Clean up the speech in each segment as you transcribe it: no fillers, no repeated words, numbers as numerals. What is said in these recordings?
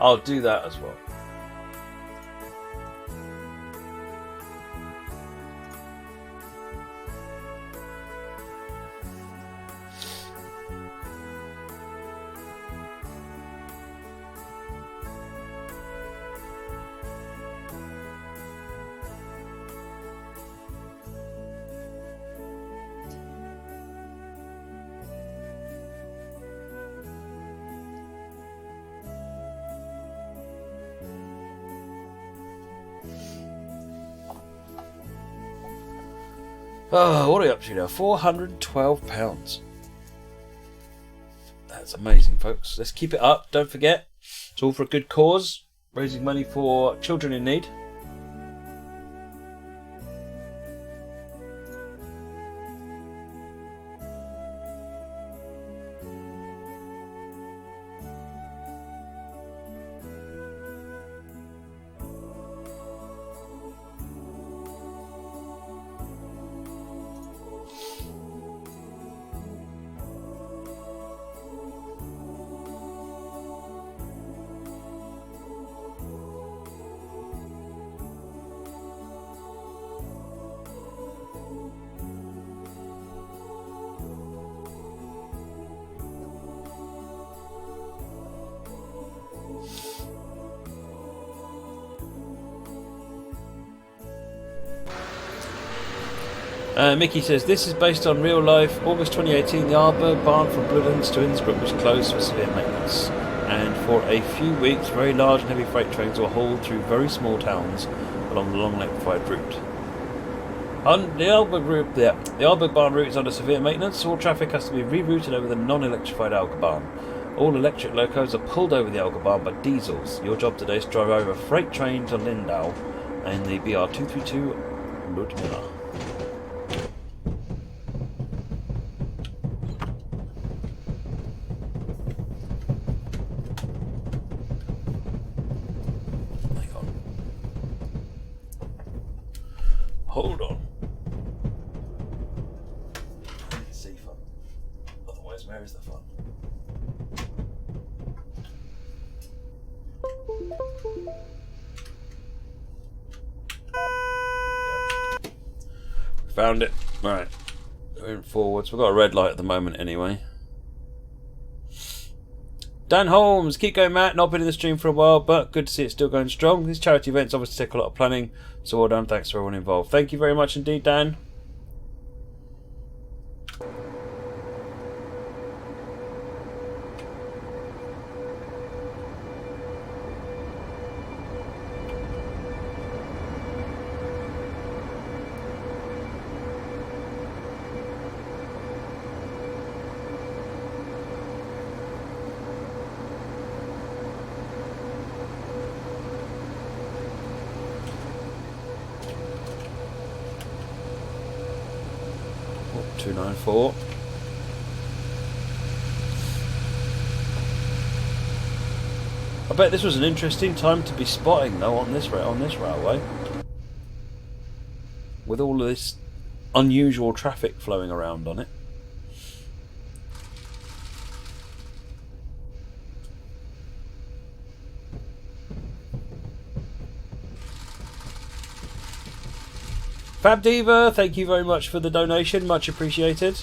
I'll do that as well. Oh, what are we up to now? £412. That's amazing, folks. Let's keep it up. Don't forget, it's all for a good cause. Raising money for children in need. Mickey says, this is based on real life. August 2018, the Allgaubahn from Bludenz to Innsbruck was closed for severe maintenance. And for a few weeks, very large and heavy freight trains were hauled through very small towns along the long electrified route. The Allgaubahn route is under severe maintenance. All traffic has to be rerouted over the non-electrified Allgaubahn. All electric locos are pulled over the Allgaubahn by diesels. Your job today is to drive over a freight train to Lindau and the BR232 Ludmilla. Hold on. I need to see fun. Otherwise, where is the fun? Found it. Right. Moving forwards. We've got a red light at the moment anyway. Dan Holmes, keep going, Matt. Not been in the stream for a while, but good to see it still going strong. These charity events obviously take a lot of planning, so well done. Thanks to everyone involved. Thank you very much indeed, Dan. Oh, 294. I bet this was an interesting time to be spotting though on this railway, with all of this unusual traffic flowing around on it. Fab Diva, thank you very much for the donation, much appreciated.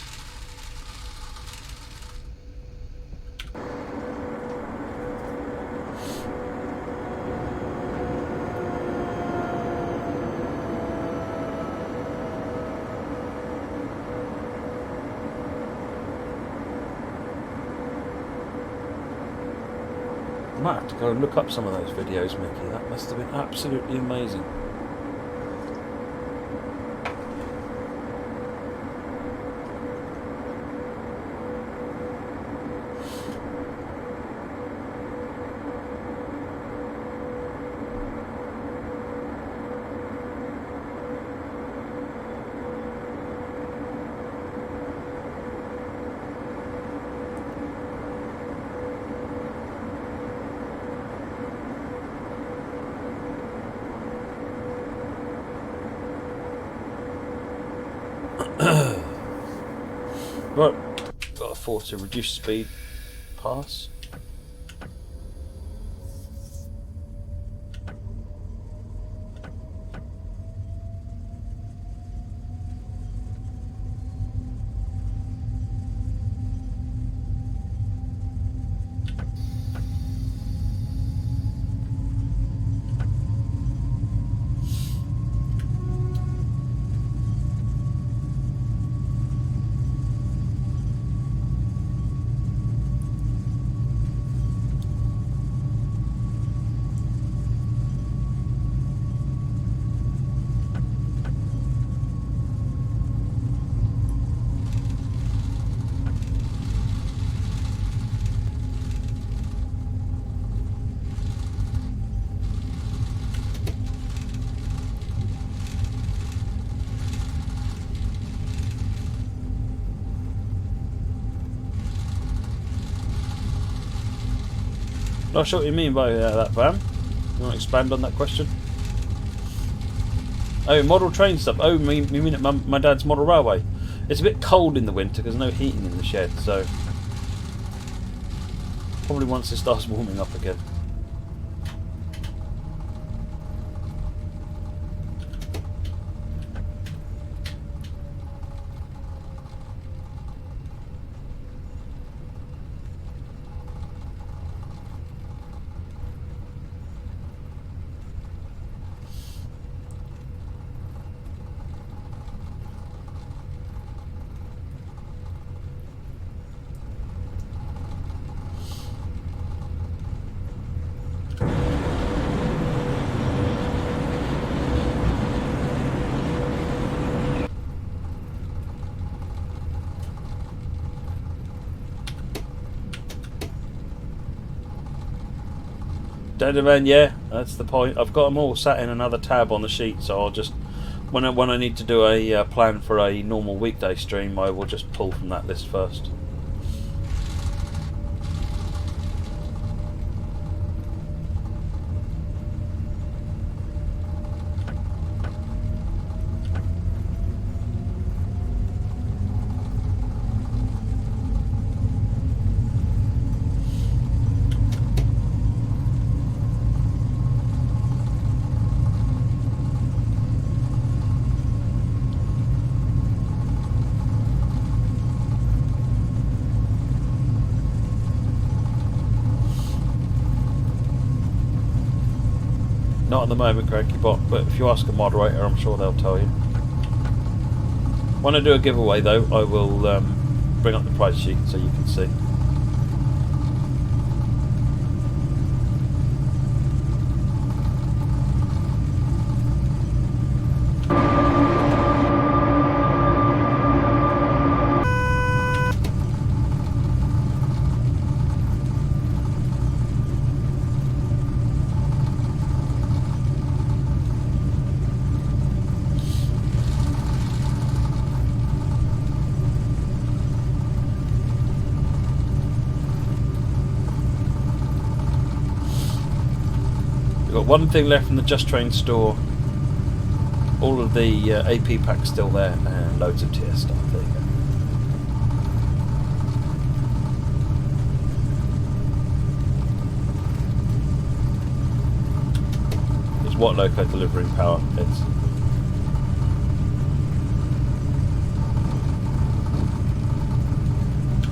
I might have to go and look up some of those videos, Mickey. That must have been absolutely amazing. Right, got a force to reduce speed pass. Not sure what you mean by that, Van. You want to expand on that question? Oh, model train stuff. Oh, you mean at my dad's model railway? It's a bit cold in the winter because no heating in the shed, so probably once it starts warming up again. Dataman, yeah, that's the point. I've got them all sat in another tab on the sheet, so I'll just, when I need to do a plan for a normal weekday stream, I will just pull from that list first. Not at the moment, CrankyBot, but if you ask a moderator, I'm sure they'll tell you. When I do a giveaway, though, I will bring up the price sheet so you can see. One thing left from the Just Train store. All of the AP packs still there, and loads of tier stuff. There you go. It's what loco delivering power is.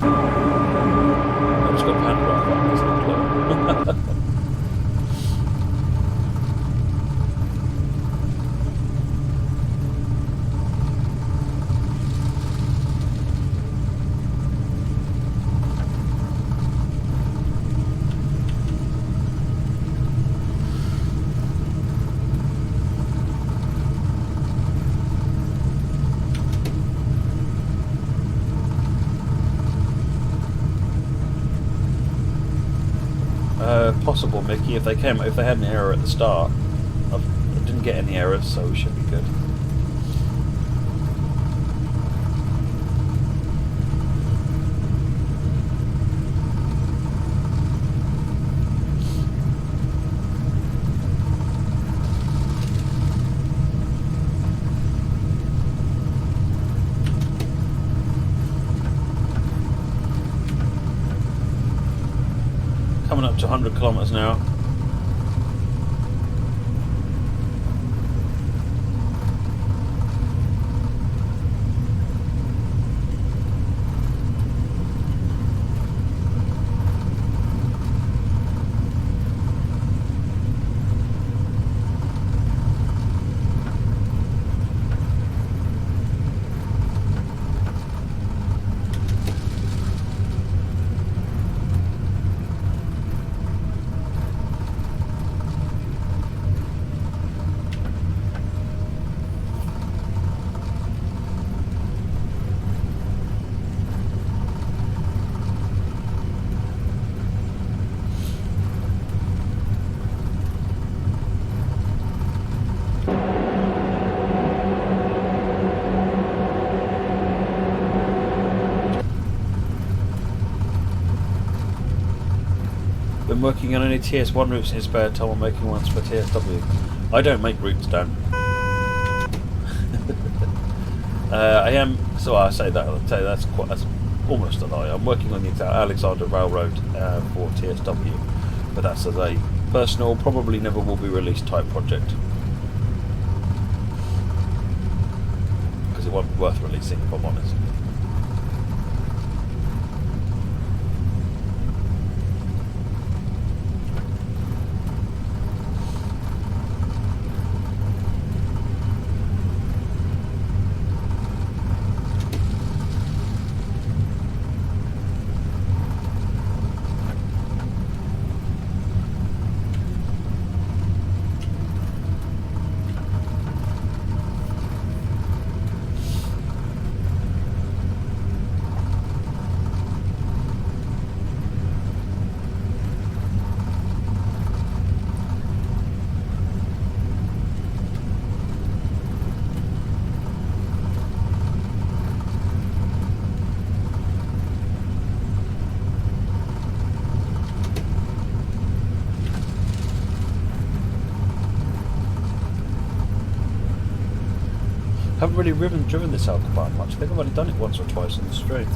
I've just got panic right. That's not clear. Possible, Mickey. If they had an error at the start, I didn't get any errors, so we should be good. Coming up to 100 kilometers an hour. working on any TS1 routes in his spare time. I'm making ones for TSW. I don't make routes, Dan. I am. So I say that. I'll tell you that's almost a lie. I'm working on the Alexander Railroad for TSW, but that's as a personal, probably never will be released type project because it won't be worth releasing, if I'm honest. Haven't really driven this Allgaubahn much. I think I've only done it once or twice on the street.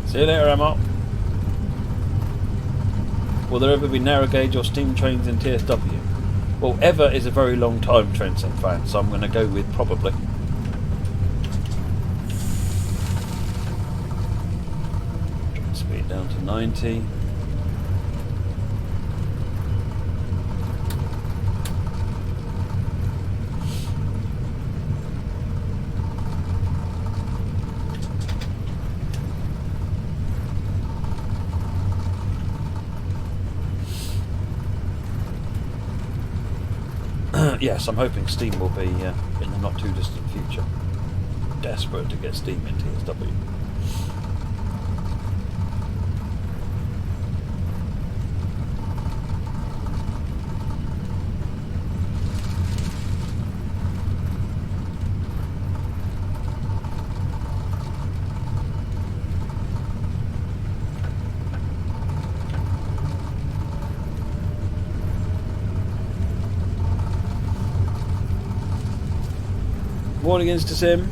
See you later, Emma. Will there ever be narrow gauge or steam trains in TSW? Well, ever is a very long time, Trenton fan, so I'm going to go with probably. Down to 90. Yes, I'm hoping Steam will be in the not too distant future. Desperate to get Steam in TSW. Morning, InstaSim.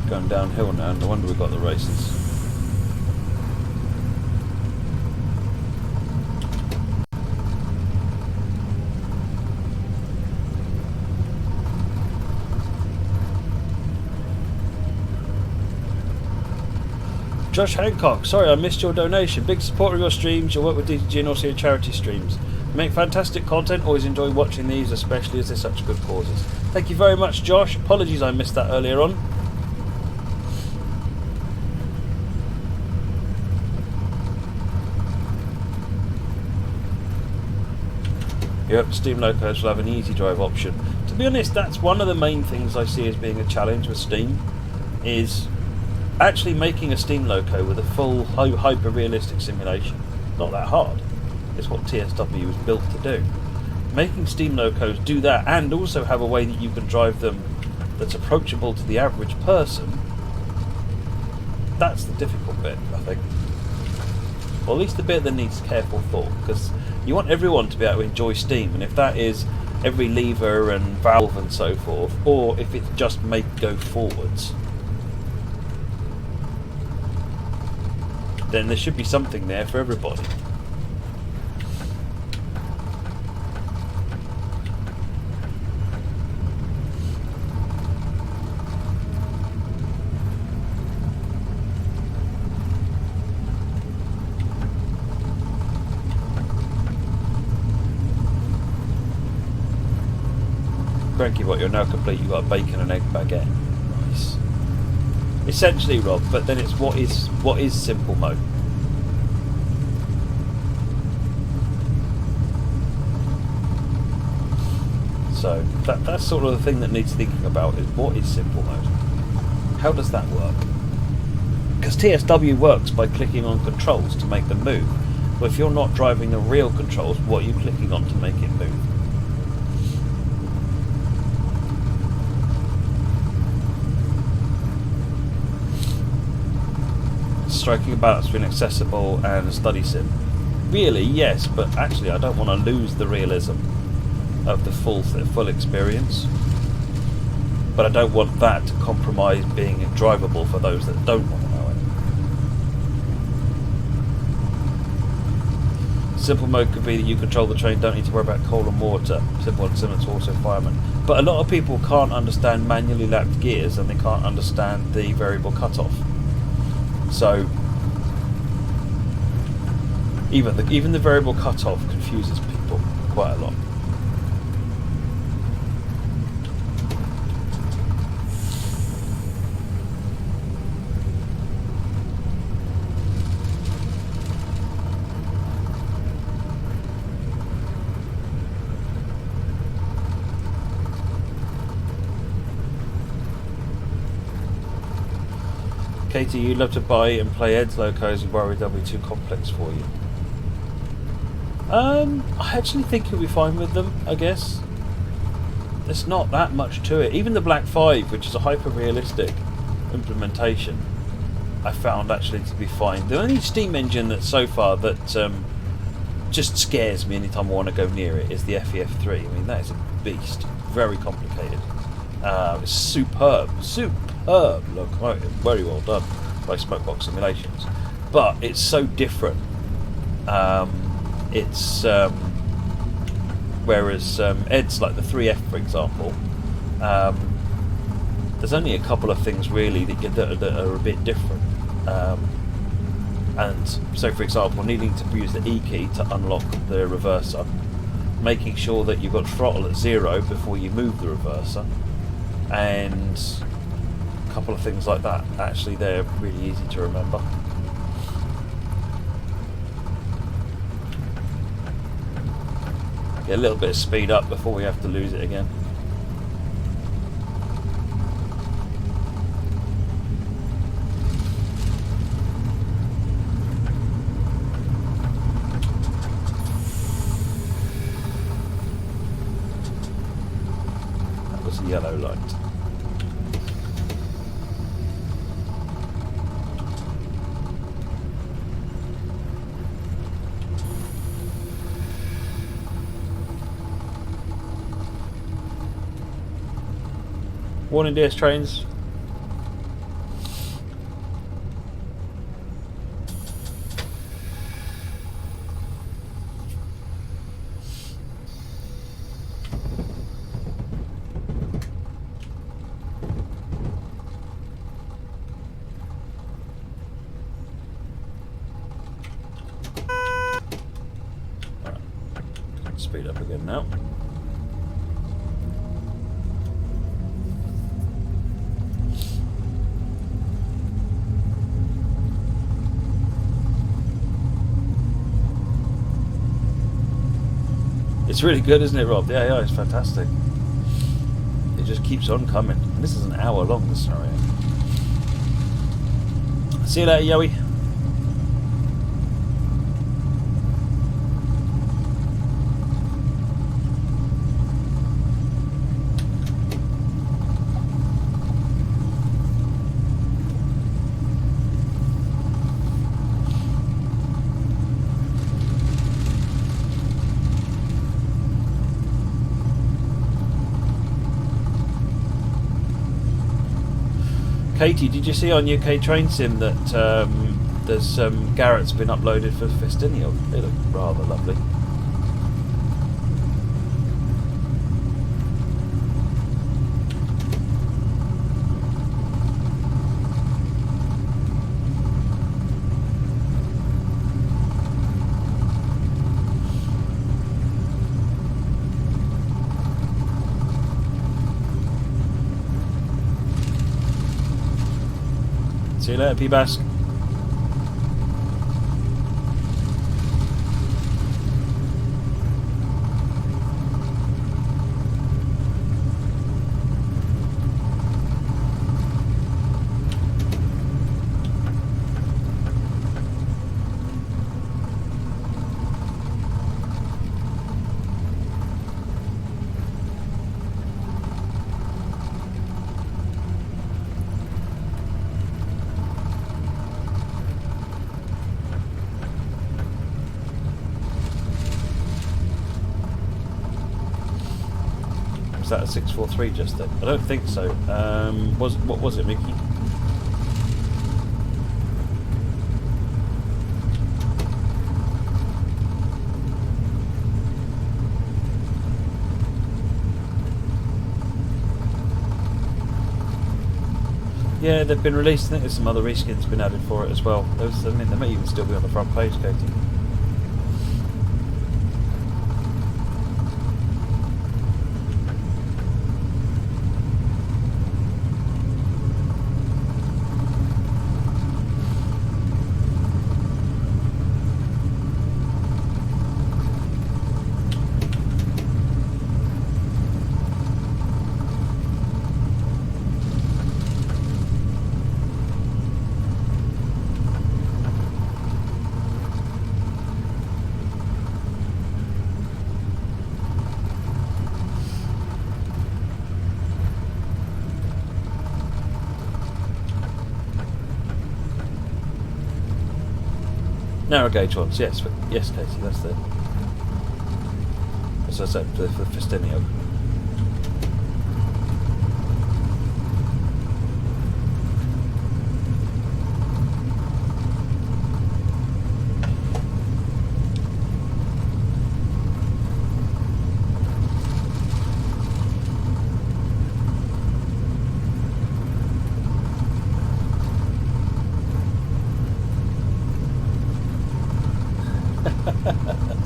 Going downhill now, no wonder we've got the races. Josh Hancock, sorry I missed your donation. Big supporter of your streams, your work with DTG and also your charity streams. You make fantastic content, always enjoy watching these, especially as they're such good causes. Thank you very much, Josh. Apologies I missed that earlier on. Yep, Steam Locos will have an easy drive option. To be honest, that's one of the main things I see as being a challenge with Steam, is actually making a Steam Loco with a full hyper-realistic simulation. Not that hard. It's what TSW was built to do. Making Steam Locos do that and also have a way that you can drive them that's approachable to the average person, that's the difficult bit, I think. Or at least the bit that needs careful thought, because you want everyone to be able to enjoy Steam, and if that is every lever and valve and so forth, or if it's just make go forwards, then there should be something there for everybody. Cranky, what, you're now complete, you've got a bacon and egg baguette. Nice. Essentially, Rob, but then it's what is simple mode? So that's sort of the thing that needs thinking about, is what is simple mode? How does that work? Because TSW works by clicking on controls to make them move. But if you're not driving the real controls, what are you clicking on to make it move? Striking a balance between accessible and a study sim. Really, yes, but actually I don't want to lose the realism of the full experience. But I don't want that to compromise being drivable for those that don't want to know it. Simple mode could be that you control the train, don't need to worry about coal and water. Simple and similar to also fireman. But a lot of people can't understand manually lapped gears, and they can't understand the variable cutoff. So even the variable cutoff confuses people quite a lot. Katie, you'd love to buy and play Ed's locos, and worry they'll be too complex for you. I actually think you'll be fine with them, I guess. There's not that much to it. Even the Black 5, which is a hyper-realistic implementation, I found actually to be fine. The only steam engine that so far that just scares me anytime I want to go near it is the FEF3. I mean, that is a beast. Very complicated. It's superb. Look, very well done by Smokebox Simulations. But it's so different. Whereas Ed's like the 3F, for example, there's only a couple of things really that are a bit different. And so, for example, needing to use the E key to unlock the reverser, making sure that you've got throttle at 0 before you move the reverser, and a couple of things like that. Actually, they're really easy to remember. Get a little bit of speed up before we have to lose it again. That was a yellow light. Warning, DS trains. Right. Speed up again now. It's really good, isn't it, Rob? The AI is fantastic. It just keeps on coming. And this is an hour long, this scenario. See you later, Yowie. Katie, did you see on UK Train Sim that there's Garrett's been uploaded for Festinio? They look rather lovely. See you later, P-Bask. Was that a 643 just then? I don't think so. What was it, Mickey? Yeah, they've been released. I think there's some other reskins been added for it as well. I mean, they may even still be on the front page, Katie. Narrow gauge ones, yes, yes, Katie, that's the. As I said, for Festinio.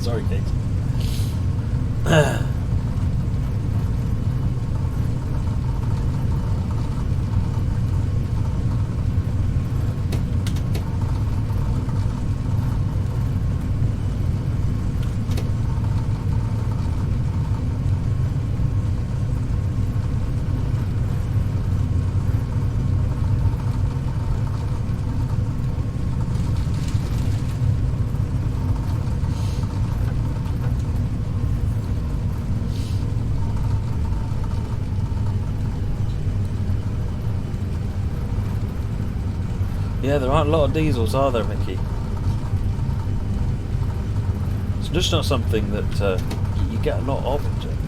Sorry, Kate. Yeah, there aren't a lot of diesels, are there, Mickey? It's just not something that you get a lot of in Germany.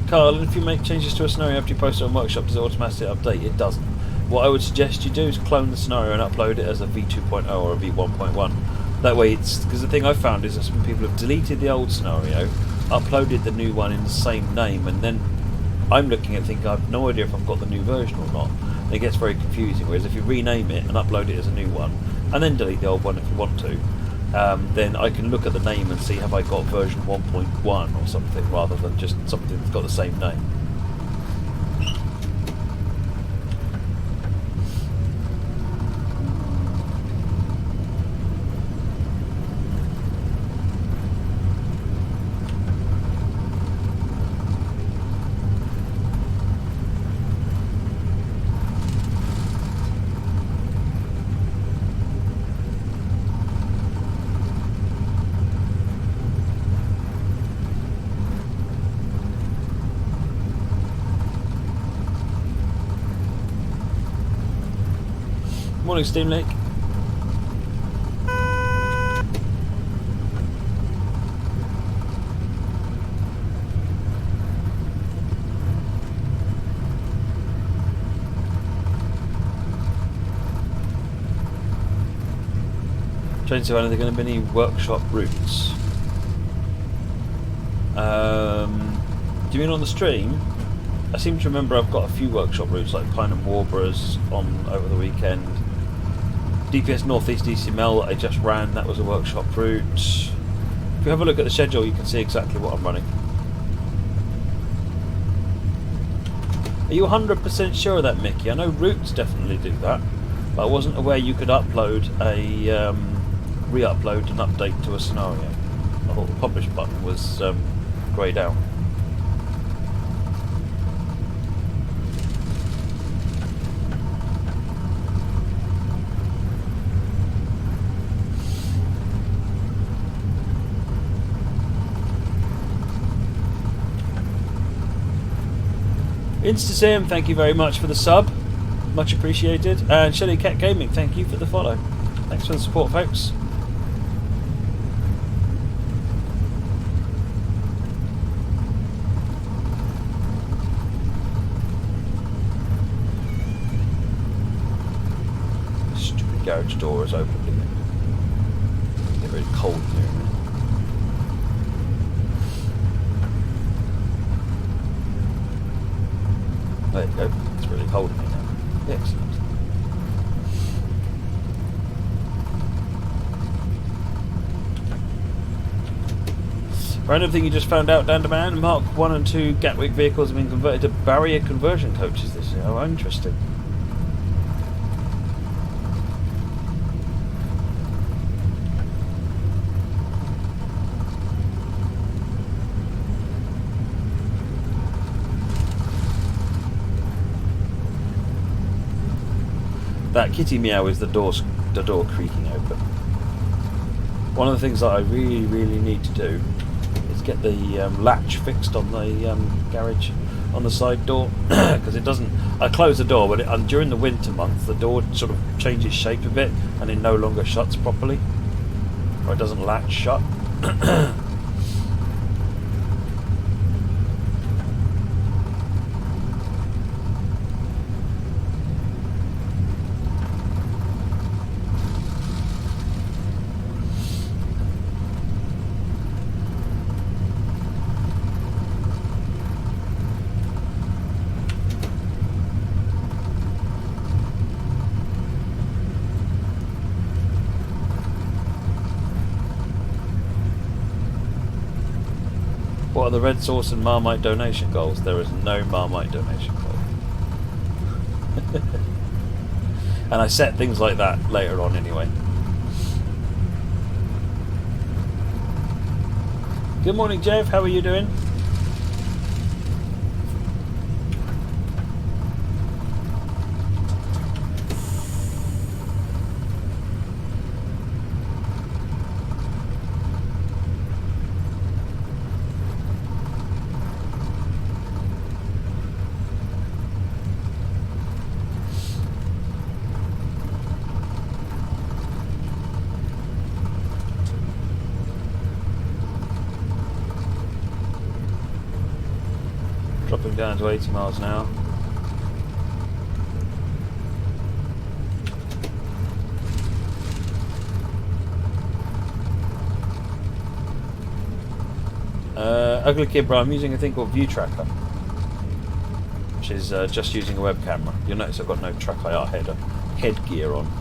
Carl, if you make changes to a scenario after you post it on Workshop, does it automatically update? It doesn't. What I would suggest you do is clone the scenario and upload it as a V2.0 or a V1.1. That way, it's because the thing I found is that some people have deleted the old scenario, uploaded the new one in the same name, and then I'm looking at thinking I have no idea if I've got the new version or not. And it gets very confusing. Whereas if you rename it and upload it as a new one, and then delete the old one if you want to, then I can look at the name and see have I got version 1.1 or something, rather than just something that's got the same name. Morning, Steam Lake. Trying to see, are there going to be any workshop routes? Do you mean on the stream? I seem to remember I've got a few workshop routes like Pine and Warborough's on over the weekend. DPS Northeast DCML I just ran, that was a workshop route. If you have a look at the schedule you can see exactly what I'm running. Are you 100% sure of that, Mickey? I know routes definitely do that, but I wasn't aware you could upload a re-upload an update to a scenario. I thought the publish button was greyed out. InstaSim, thank you very much for the sub. Much appreciated. And Shelly Cat Gaming, thank you for the follow. Thanks for the support, folks. Stupid garage door is open again. It's very cold here. There you go. It's really cold in here now. Excellent. Random thing you just found out, Dandaman. Mark 1 and 2 Gatwick vehicles have been converted to barrier conversion coaches this year. Oh, interesting. That kitty meow is the door creaking open. One of the things that I really need to do is get the latch fixed on the garage on the side door, because it doesn't. I close the door, but during the winter months the door sort of changes shape a bit and it no longer shuts properly, or it doesn't latch shut. What are the Red Sauce and Marmite donation goals? There is no Marmite donation goal. And I set things like that later on anyway. Good morning, Jeff. How are you doing? Dropping down to 80 miles an hour. Ugly Kid Bro, I'm using a thing called View Tracker, which is just using a web camera. You'll notice I've got no Track IR headgear on.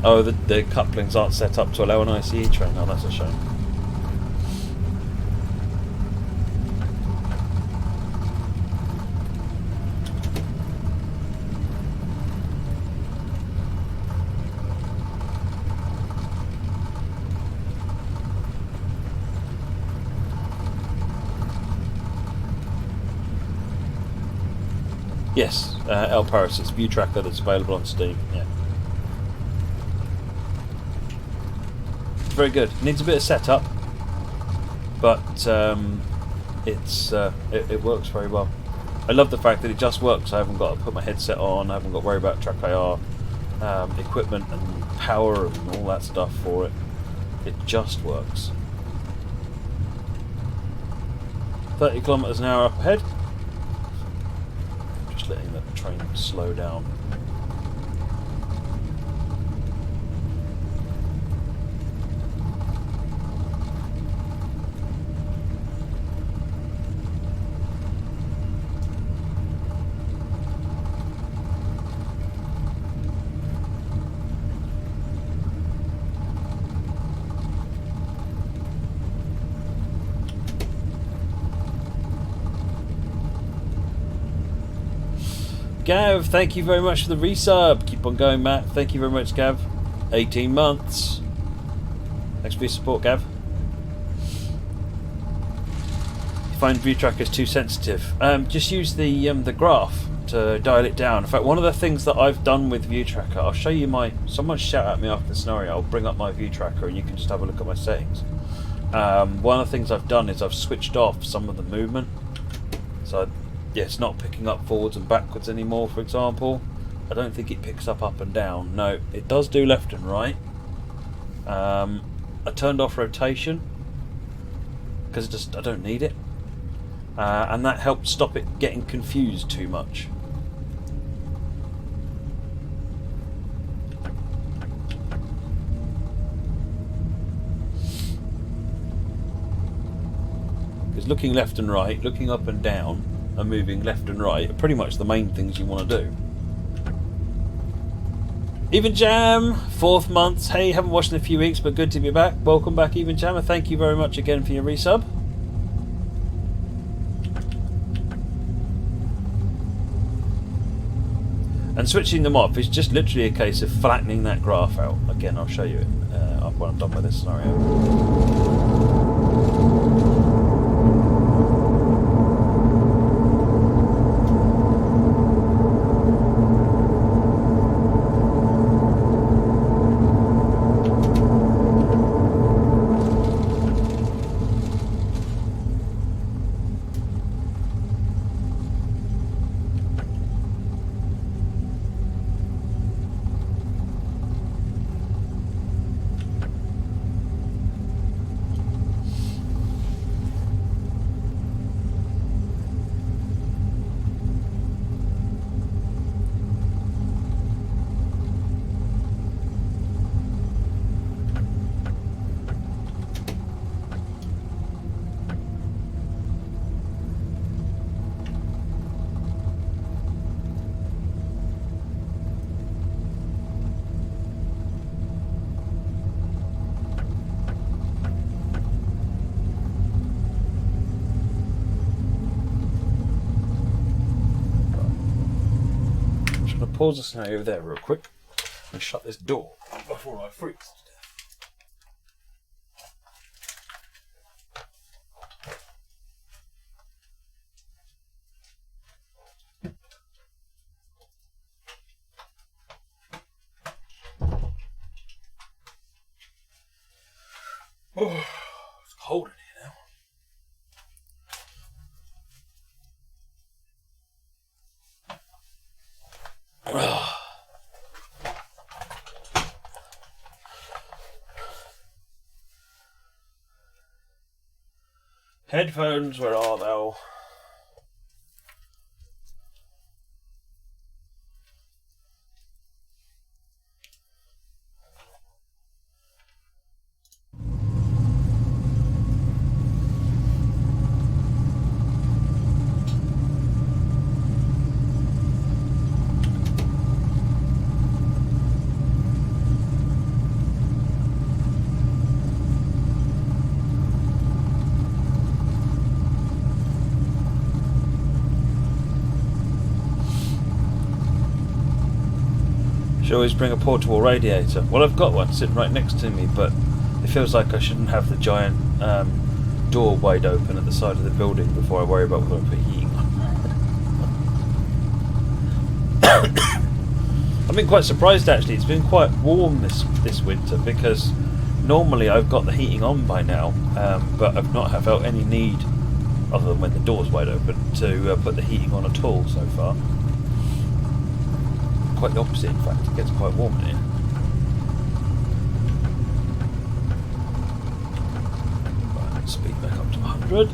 Oh, the couplings aren't set up to allow an ICE train. Oh, that's a shame. Yes, El Paris. It's View Tracker that's available on Steam. Yeah. Very good. Needs a bit of setup, but it works very well. I love the fact that it just works. I haven't got to put my headset on, I haven't got to worry about track IR equipment and power and all that stuff for it. It just works. 30 kilometers an hour up ahead. Just letting the train slow down. Gav, thank you very much for the resub. Keep on going, Matt. Thank you very much, Gav. 18 months. Thanks for your support, Gav. You find view trackers too sensitive? Just use the graph to dial it down. In fact, one of the things that I've done with view tracker, I'll show you my. Someone shout at me after the scenario. I'll bring up my view tracker and you can just have a look at my settings. One of the things I've done is I've switched off some of the movement. So. Yeah, it's not picking up forwards and backwards anymore, for example. I don't think it picks up and down. No, it does do left and right. I turned off rotation because I don't need it. And that helped stop it getting confused too much. Because looking left and right, looking up and down, and moving left and right are pretty much the main things you want to do. Even Jam, 4th month. Hey, haven't watched in a few weeks, but good to be back. Welcome back, Even Jam, and thank you very much again for your resub. And switching them off is just literally a case of flattening that graph out. Again, I'll show you it when I'm done with this scenario. Pause the scenario over there real quick and shut this door before I freeze to death. Oh, it's cold in here now. Headphones, where are thou? Should always bring a portable radiator. Well, I've got one sitting right next to me, but it feels like I shouldn't have the giant door wide open at the side of the building before I worry about whether I put heating on. I've been quite surprised actually. It's been quite warm this winter because normally I've got the heating on by now, but I've not felt any need other than when the door's wide open, to put the heating on at all so far. Quite the opposite, in fact. It gets quite warm in here. Right, let's speed back up to 100.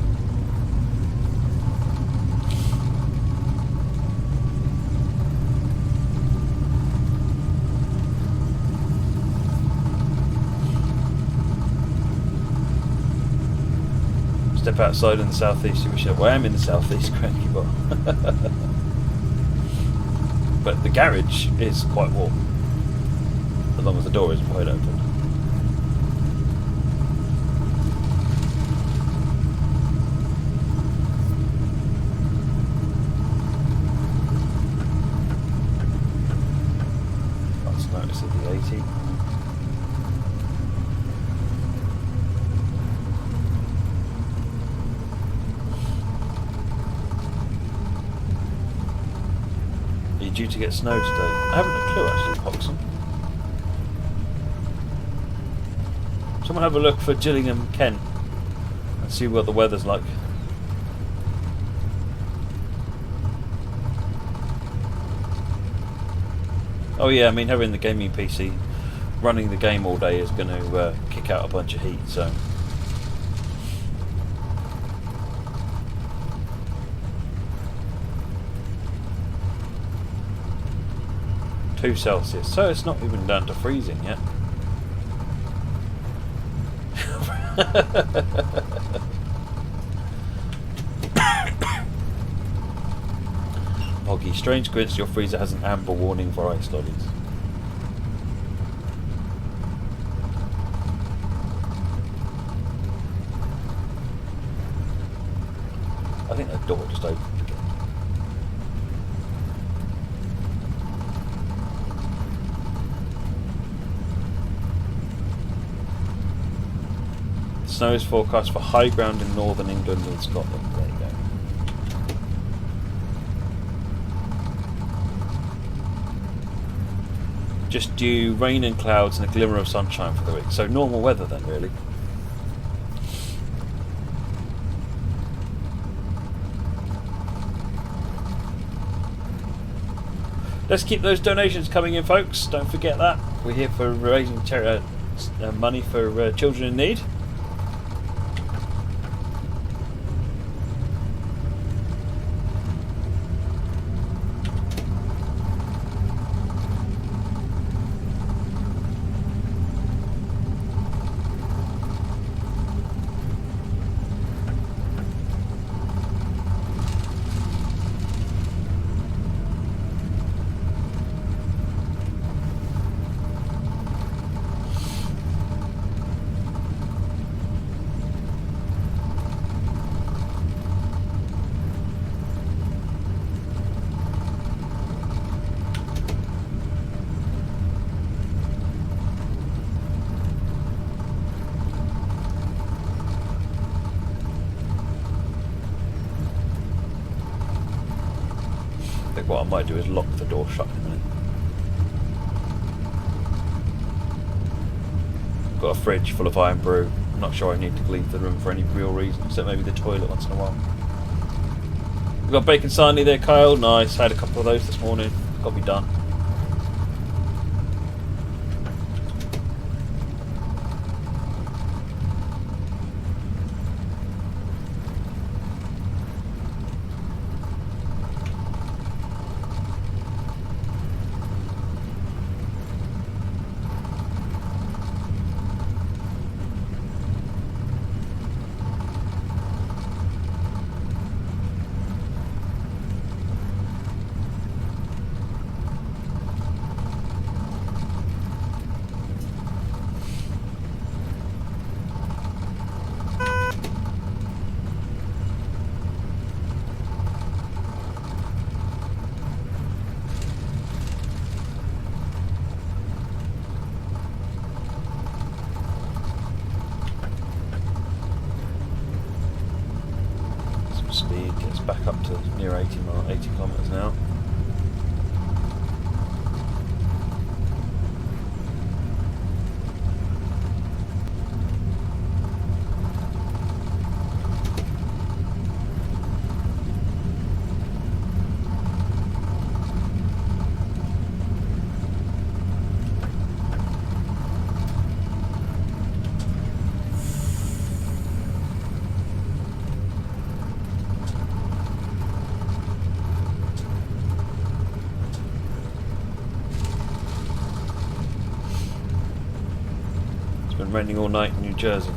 Step outside in the southeast, you wish I am in the southeast, cranky bot. But the garage is quite warm, as long as the door isn't wide open. Let's notice at the 80. Due to get snow today. I haven't a clue actually, Poxon. Someone have a look for Gillingham, Kent, and see what the weather's like. Oh yeah, I mean having the gaming PC running the game all day is going to kick out a bunch of heat, so. 2 Celsius, so it's not even down to freezing yet. Hoggy, strange coincidence, your freezer has an amber warning for ice lollies. I think that door just opened. Snow is forecast for high ground in northern England and Scotland. There you go. Just dew, rain and clouds and a glimmer of sunshine for the week. So normal weather then, really. Let's keep those donations coming in, folks. Don't forget that. We're here for raising money for children in need. What I might do is lock the door shut in a minute. Got a fridge full of iron brew. I'm not sure I need to leave the room for any real reason, except maybe the toilet once in a while. We've got bacon sarnie there, Kyle. Nice. Had a couple of those this morning. Got to be done. Speed gets back up to near 80 kilometers an hour. raining all night in New Jersey.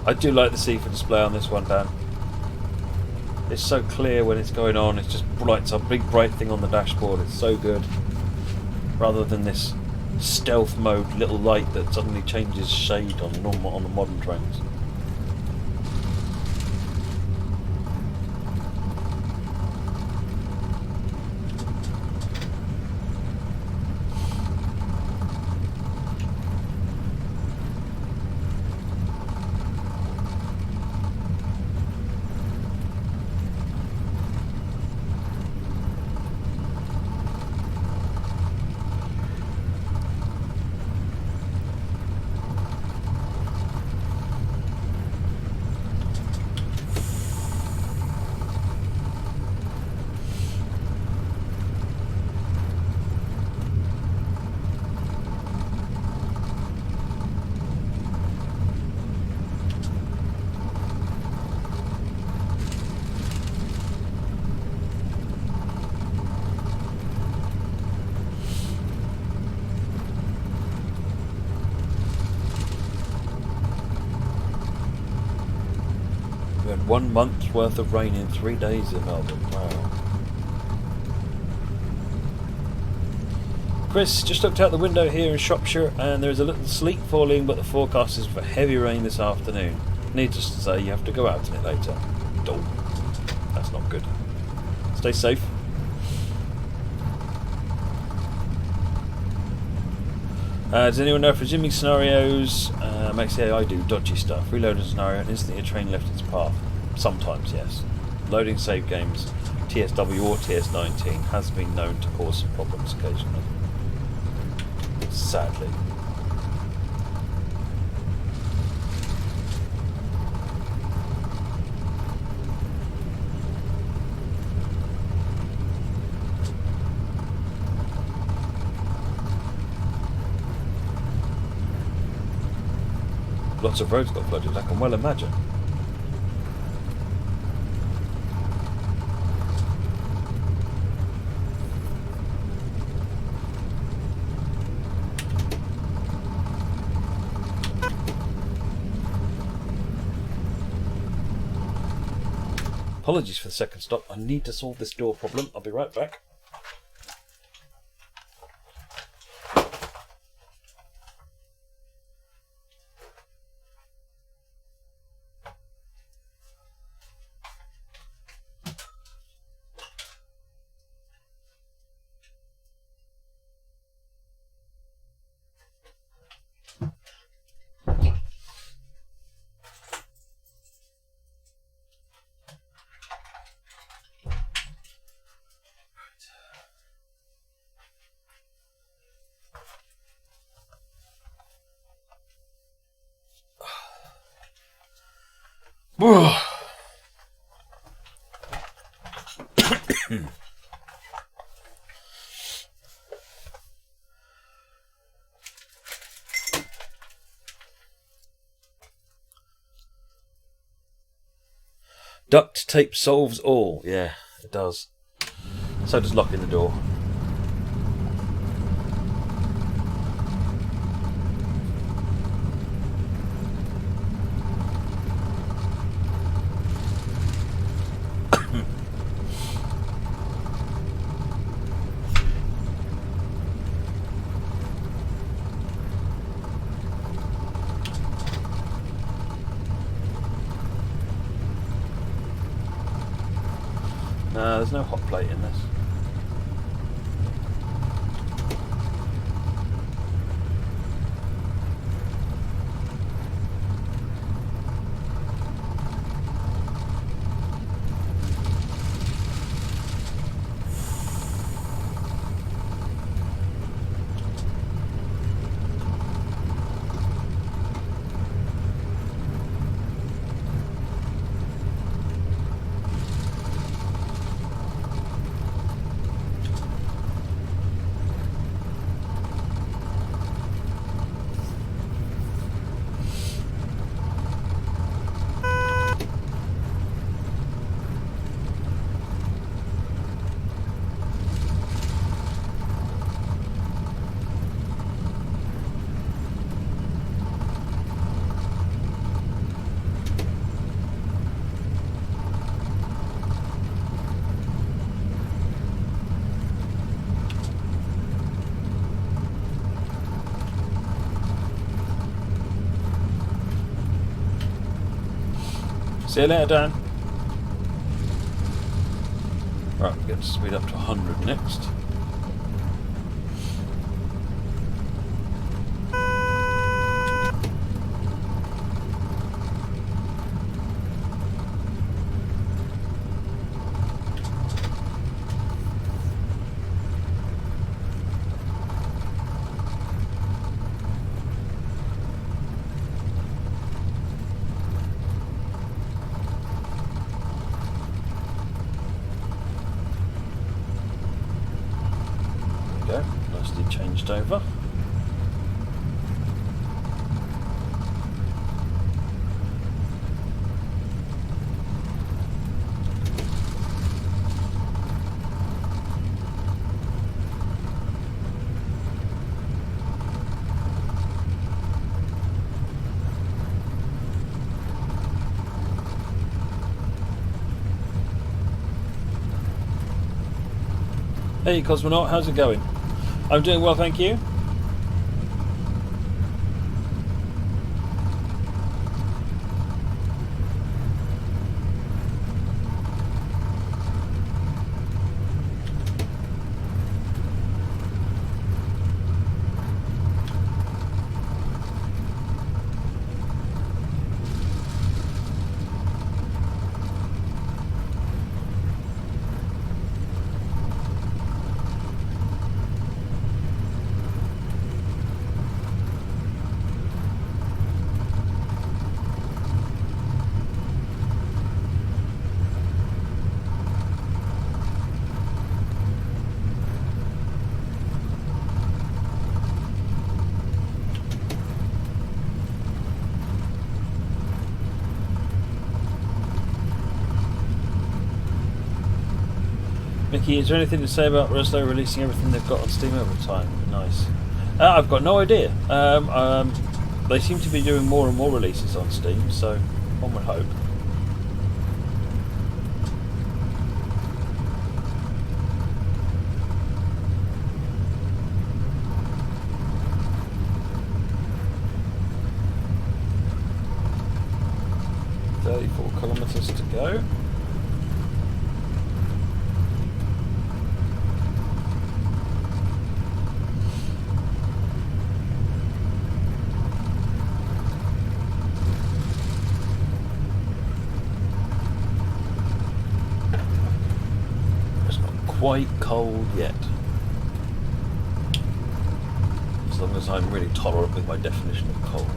I do like the CIFA display on this one, Dan. It's so clear when it's going on. It's just bright. It's a big bright thing on the dashboard. It's so good. Rather than this stealth mode little light that suddenly changes shade on the modern trains. We had 1 month's worth of rain in 3 days in Melbourne. Wow. Chris, just looked out the window here in Shropshire and there is a little sleet falling, but the forecast is for heavy rain this afternoon. Needless to say, you have to go out in it later. Oh, that's not good. Stay safe. Does anyone know if resuming scenarios makes the AI do dodgy stuff? Reload a scenario and instantly a train left its path. Sometimes, yes. Loading save games, TSW or TS19, has been known to cause some problems occasionally. Sadly. Lots of roads got flooded, I can well imagine. Apologies for the second stop. I need to solve this door problem. I'll be right back. Duct tape solves all. Yeah, it does. So does locking the door. No, there's no hot plate in this. See you later, Dan. Right, we'll get to speed up to 100 next. Nicely changed over. Hey Cosmonaut, how's it going? I'm doing well, thank you. Mickey, is there anything to say about Reslo releasing everything they've got on Steam over time? Nice. I've got no idea. They seem to be doing more and more releases on Steam, so one would hope. Kilometers to go. It's not quite cold yet. As long as I'm really tolerant with my definition of cold.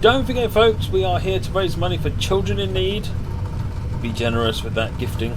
Don't forget, folks, we are here to raise money for children in need. Be generous with that gifting.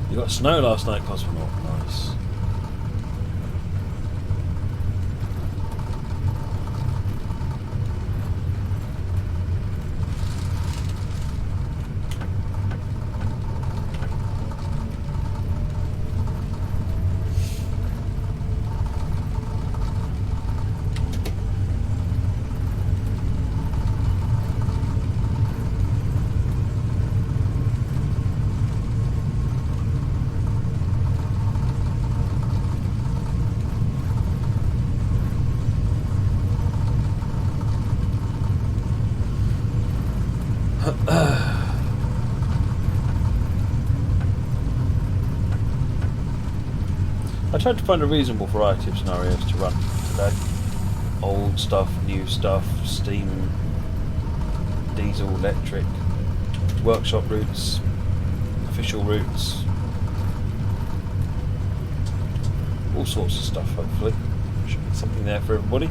You got snow last night, Cosmonaut. Nice. I tried to find a reasonable variety of scenarios to run today. Old stuff, new stuff, steam, diesel, electric, workshop routes, official routes, all sorts of stuff hopefully. Should be something there for everybody.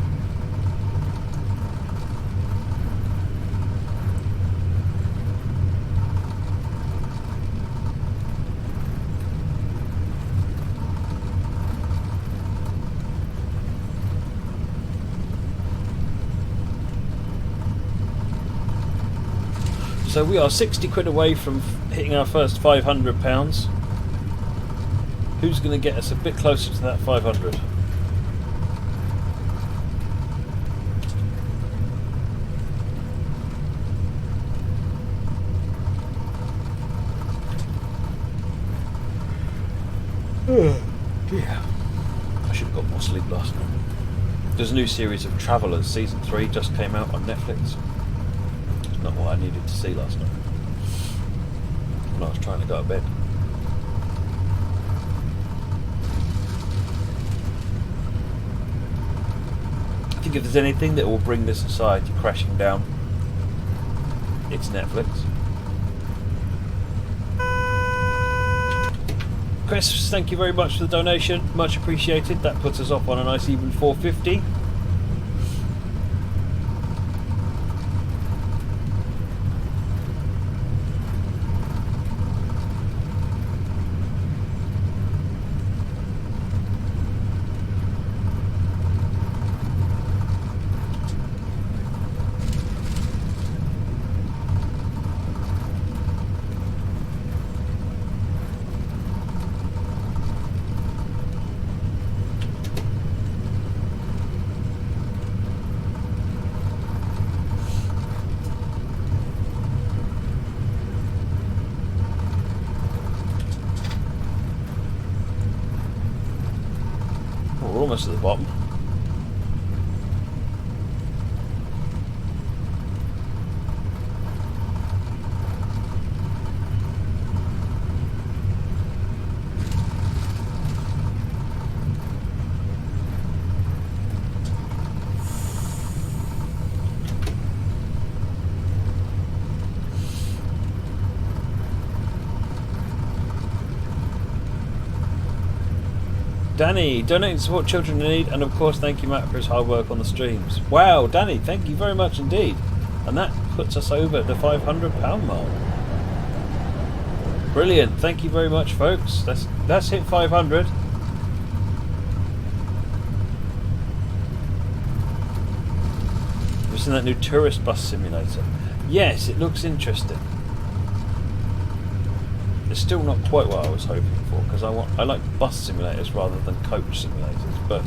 So we are 60 quid away from hitting our first £500. Who's going to get us a bit closer to that 500? Yeah. I should have got more sleep last night. There's a new series of Travellers, season 3 just came out on Netflix. Not what I needed to see last night when I was trying to go to bed. I think if there's anything that will bring this society crashing down, it's Netflix. Chris, thank you very much for the donation, much appreciated. That puts us off on a nice even 450. We're almost at the bottom. Danny, donate to support children in need, and of course thank you Matt for his hard work on the streams. Wow, Danny, thank you very much indeed. And that puts us over the £500 mark. Brilliant, thank you very much folks. Let's hit 500. Have you seen that new tourist bus simulator? Yes, it looks interesting. It's still not quite what I was hoping for, because I like bus simulators rather than coach simulators, but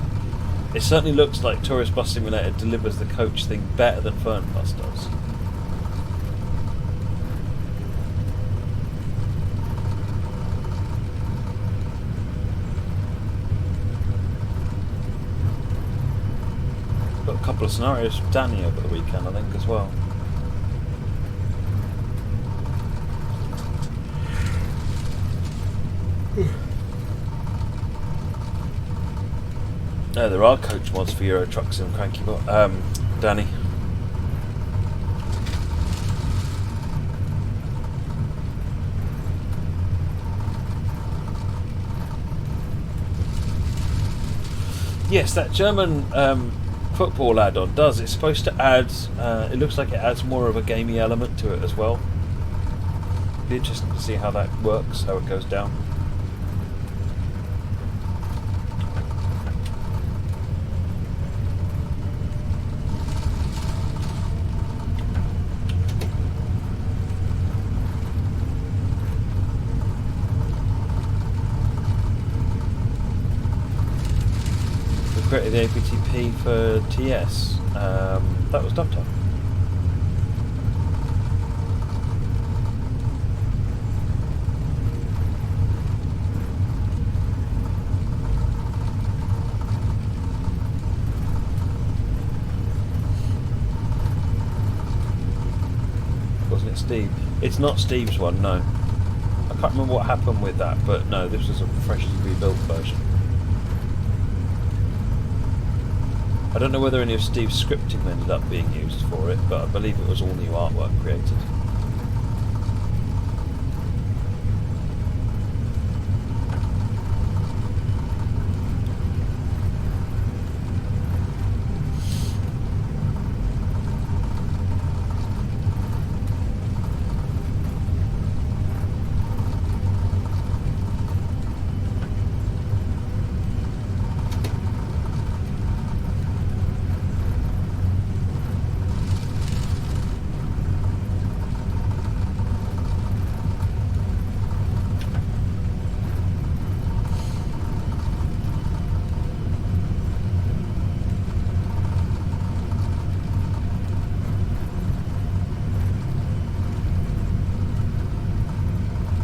it certainly looks like Tourist Bus Simulator delivers the coach thing better than Fernbus does. Got a couple of scenarios from Danny over the weekend, I think, as well. No, there are coach mods for Euro Trucks and Cranky Danny. Yes, that German football add-on does. It's supposed to add, it looks like it adds more of a gamey element to it as well. Be interesting to see how that works, how it goes down. Created the APTP for TS. That was Dovetail. Wasn't it Steve. It's not Steve's one, no. I can't remember what happened with that, but no, this was a freshly rebuilt version. I don't know whether any of Steve's scripting ended up being used for it, but I believe it was all new artwork created.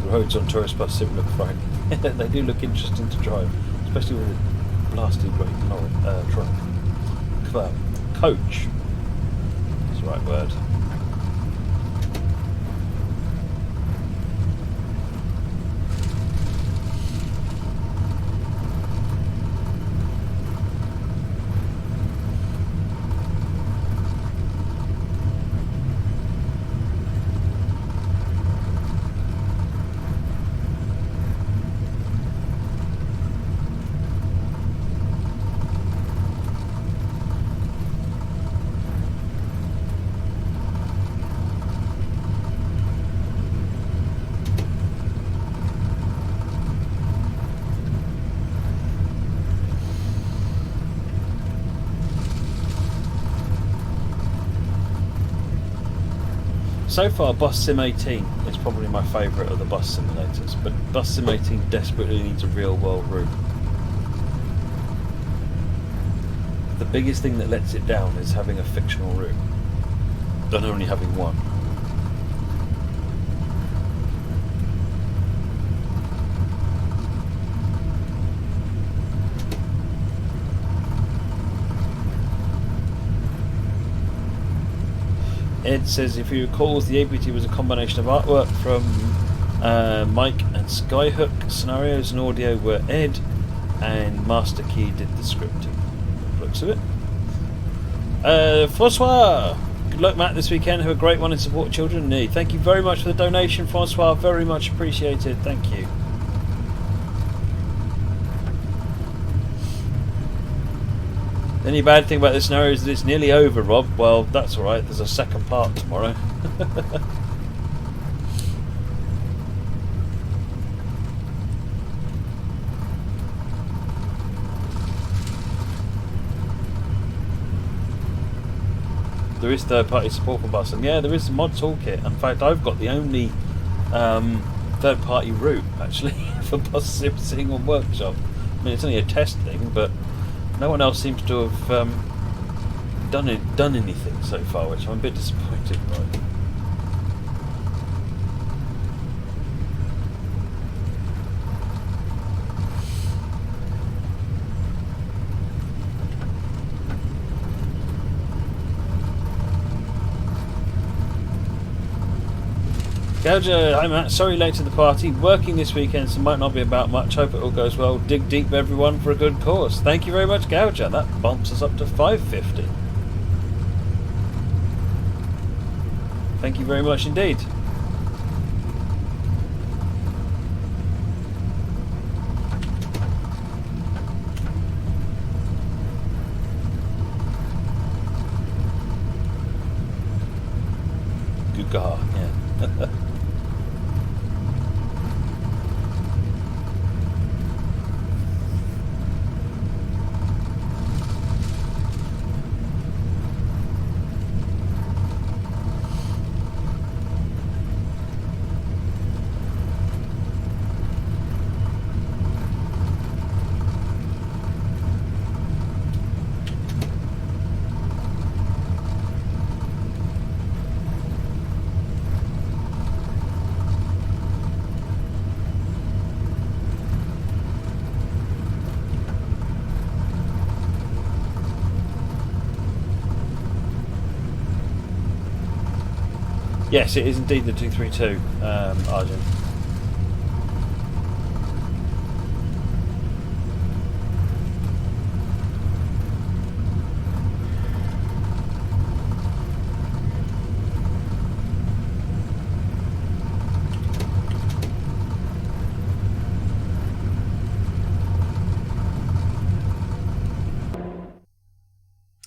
Roads on Tourist Bus Sim look frightening. They do look interesting to drive, especially with a blasted great truck. Coach is the right word. So far, Bus Sim 18 is probably my favourite of the bus simulators, but Bus Sim 18 desperately needs a real-world route. The biggest thing that lets it down is having a fictional route, than only having one. Ed says, if he recalls, the APT was a combination of artwork from Mike and Skyhook scenarios and audio where Ed and Master Key did the scripting. Looks of it. Francois! Good luck, Matt, this weekend. Have a great one and support children in need. Thank you very much for the donation, Francois. Very much appreciated. Thank you. The only bad thing about this scenario is that it's nearly over, Rob. Well, that's alright, there's a second part tomorrow. There is third-party support for Bus Sim. Yeah, there is a mod toolkit. In fact, I've got the only third-party route, actually, for Bus Sim sitting on Workshop. I mean, it's only a test thing, but no one else seems to have done anything so far, which I'm a bit disappointed by. Gouger, hi Matt, sorry late to the party. Working this weekend, so might not be about much. Hope it all goes well. Dig deep, everyone, for a good cause. Thank you very much, Gouger. That bumps us up to 550. Thank you very much indeed. Gugar, yeah. Yes, it is indeed the 232, Arjun.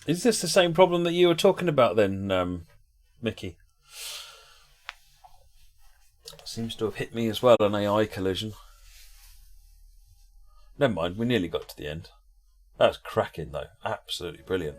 Is this the same problem that you were talking about then, Mickey? Seems to have hit me as well, an AI collision. Never mind, we nearly got to the end. That's cracking though, absolutely brilliant.